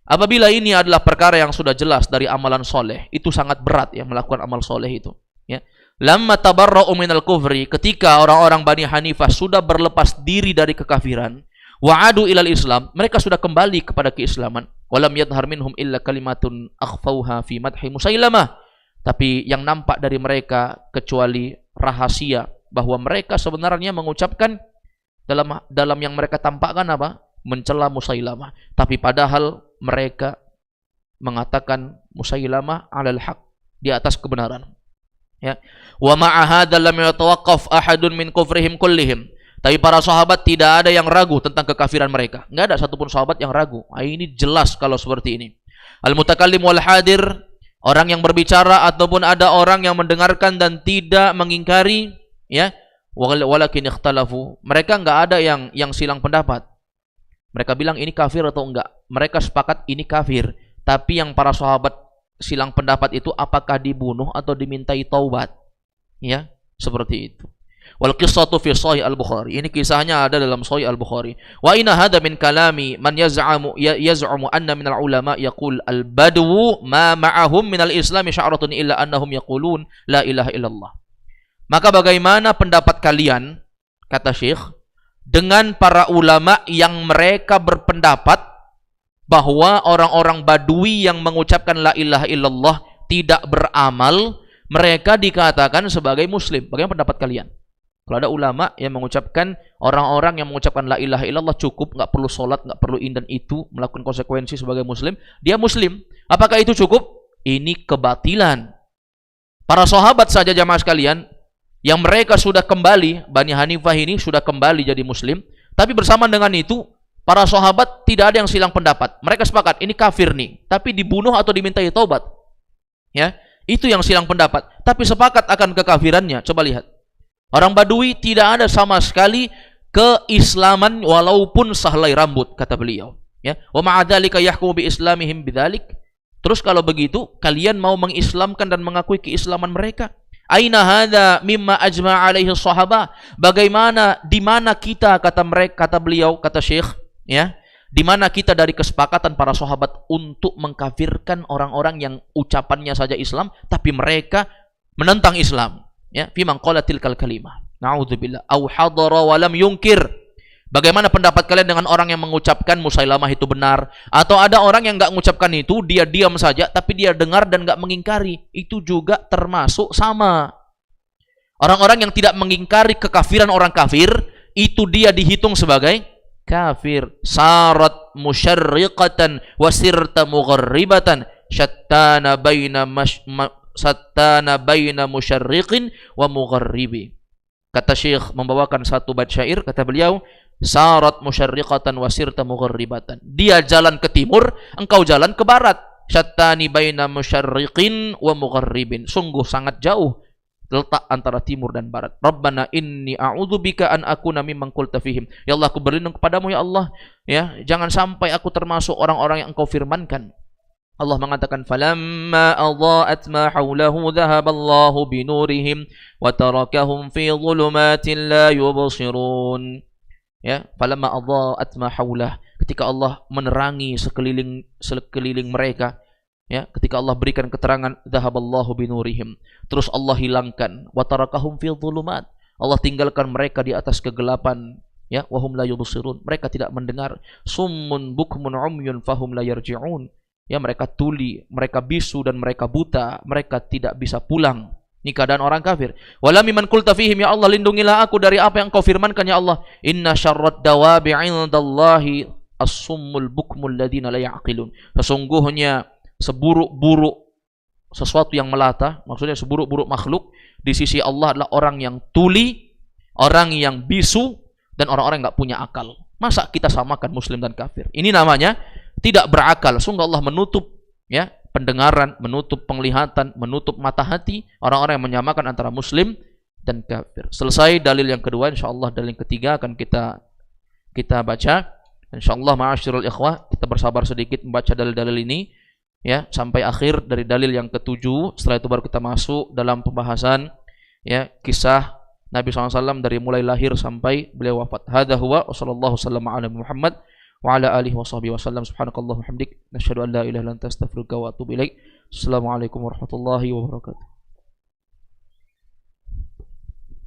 Apabila ini adalah perkara yang sudah jelas dari amalan soleh, itu sangat berat ya melakukan amal soleh itu. Ya. Lamma tabarra'u minal kufri, ketika orang-orang Bani Hanifah sudah berlepas diri dari kekafiran, wa'adu ilal Islam, mereka sudah kembali kepada keislaman. Walam yadhhar minhum illa kalimatun akhfawha fi madhi Musailamah. Tapi yang nampak dari mereka kecuali rahasia bahwa mereka sebenarnya mengucapkan dalam yang mereka tampakkan apa? Mencela Musailamah. Tapi padahal mereka mengatakan Musailamah alal haq, di atas kebenaran. Ya. Wa ma'a hadza lam yatawaqqaf ahadun min kufrihim kullihim. Tapi para sahabat tidak ada yang ragu tentang kekafiran mereka. Enggak ada satupun sahabat yang ragu. Ini jelas kalau seperti ini. Al-mutakallim wal hadir, orang yang berbicara ataupun ada orang yang mendengarkan dan tidak mengingkari, ya. Walakin ikhtalafu. Mereka enggak ada yang silang pendapat. Mereka bilang ini kafir atau enggak. Mereka sepakat ini kafir. Tapi yang para sahabat silang pendapat itu apakah dibunuh atau dimintai taubat. Ya, seperti itu. Wal qissatu fi sahih al-Bukhari. Ini kisahnya ada dalam sahih al-Bukhari. Wa inna hadha min kalami man yaz'amu anna min al-ulama yaqul al-badwu ma ma'ahum min al-islam sya'ratun illa annahum yaqulun la ilaha illallah. Maka bagaimana pendapat kalian, kata Syekh, dengan para ulama yang mereka berpendapat bahwa orang-orang Badui yang mengucapkan la ilaha illallah tidak beramal, mereka dikatakan sebagai muslim. Bagaimana pendapat kalian? Kalau ada ulama yang mengucapkan, orang-orang yang mengucapkan la ilaha illallah cukup, nggak perlu sholat, nggak perlu ini dan itu, melakukan konsekuensi sebagai muslim, dia muslim. Apakah itu cukup? Ini kebatilan. Para sahabat saja jamaah sekalian, yang mereka sudah kembali, Bani Hanifah ini sudah kembali jadi muslim, tapi bersamaan dengan itu para sahabat tidak ada yang silang pendapat. Mereka sepakat ini kafir nih, tapi dibunuh atau dimintai taubat. Ya, itu yang silang pendapat. Tapi sepakat akan kekafirannya. Coba lihat. Orang Badui tidak ada sama sekali keislaman walaupun sahlai rambut, kata beliau. Ya, wa ma'adzalika yahkumu bi islamihim bidzalik. Terus kalau begitu, kalian mau mengislamkan dan mengakui keislaman mereka? Aina hadza mimma ajma' alaihi sahabah. Bagaimana, di mana kita, kata mereka, kata beliau, kata Syekh, ya, di mana kita dari kesepakatan para sahabat untuk mengkafirkan orang-orang yang ucapannya saja Islam tapi mereka menentang Islam, ya, fi man qala tilkal kalimah. Na'udzubillah. Au hadara wa lam yunkir. Bagaimana pendapat kalian dengan orang yang mengucapkan Musailamah itu benar, atau ada orang yang enggak mengucapkan itu, dia diam saja tapi dia dengar dan enggak mengingkari? Itu juga termasuk sama. Orang-orang yang tidak mengingkari kekafiran orang kafir, itu dia dihitung sebagai kafir. Sarat musyarriqatan wa sirta mugharribatan syattana baina musyarriqin wa mugharribi. Kata Syekh membawakan satu bait syair, kata beliau, sarat musyarriqatan wa sirta mugharribatan. Dia jalan ke timur, engkau jalan ke barat. Syattani baina musyarriqin wa mugharribin. Sungguh sangat jauh letak antara timur dan barat. Rabbana inni a'udzubika an akuna mimman qulta fihim. Ya Allah, aku berlindung kepadamu ya Allah, ya, jangan sampai aku termasuk orang-orang yang engkau firmankan. Allah mengatakan falamma adha'at ma hawlahu dhahaballahu binurihim wa tarakahum fi dhulumatin la yubsirun. Ya, falamma adha'at ma hawlah, ketika Allah menerangi sekeliling mereka, ya, ketika Allah berikan keterangan dhahaballahu binurihim, terus Allah hilangkan wa tarakahum fi dhulumat, Allah tinggalkan mereka di atas kegelapan, ya, wa hum la yubsirun, mereka tidak mendengar. Summun bukmun umyun fahum la yarji'un. Ya, mereka tuli, mereka bisu dan mereka buta, mereka tidak bisa pulang. Ini keadaan orang kafir. Wala mimman qulta fihim, ya Allah lindungilah aku dari apa yang kau firmankan ya Allah. Inna syarrad dawabi 'indallahi as-summul bukmul ladina la ya'qilun. Sesungguhnya seburuk-buruk sesuatu yang melata, maksudnya seburuk-buruk makhluk di sisi Allah adalah orang yang tuli, orang yang bisu, dan orang-orang yang enggak punya akal. Masa kita samakan muslim dan kafir? Ini namanya tidak berakal. Sungguh Allah menutup ya pendengaran, menutup penglihatan, menutup mata hati orang-orang yang menyamakan antara muslim dan kafir. Selesai dalil yang kedua, insyaallah dalil yang ketiga akan kita baca. Insyaallah ma'asyiral ikhwah, kita bersabar sedikit membaca dalil-dalil ini ya sampai akhir dari dalil yang ketujuh. Setelah itu baru kita masuk dalam pembahasan ya kisah Nabi SAW dari mulai lahir sampai beliau wafat. Hadza huwa wa sallallahu wasallam ala Muhammad wa ala alihi wa sahbihi wasallam. Subhanakallahumma hamdik, nasyhadu an la ilaha illa anta astaghfiruka wa atubu ilaik. Assalamualaikum warahmatullahi wabarakatuh.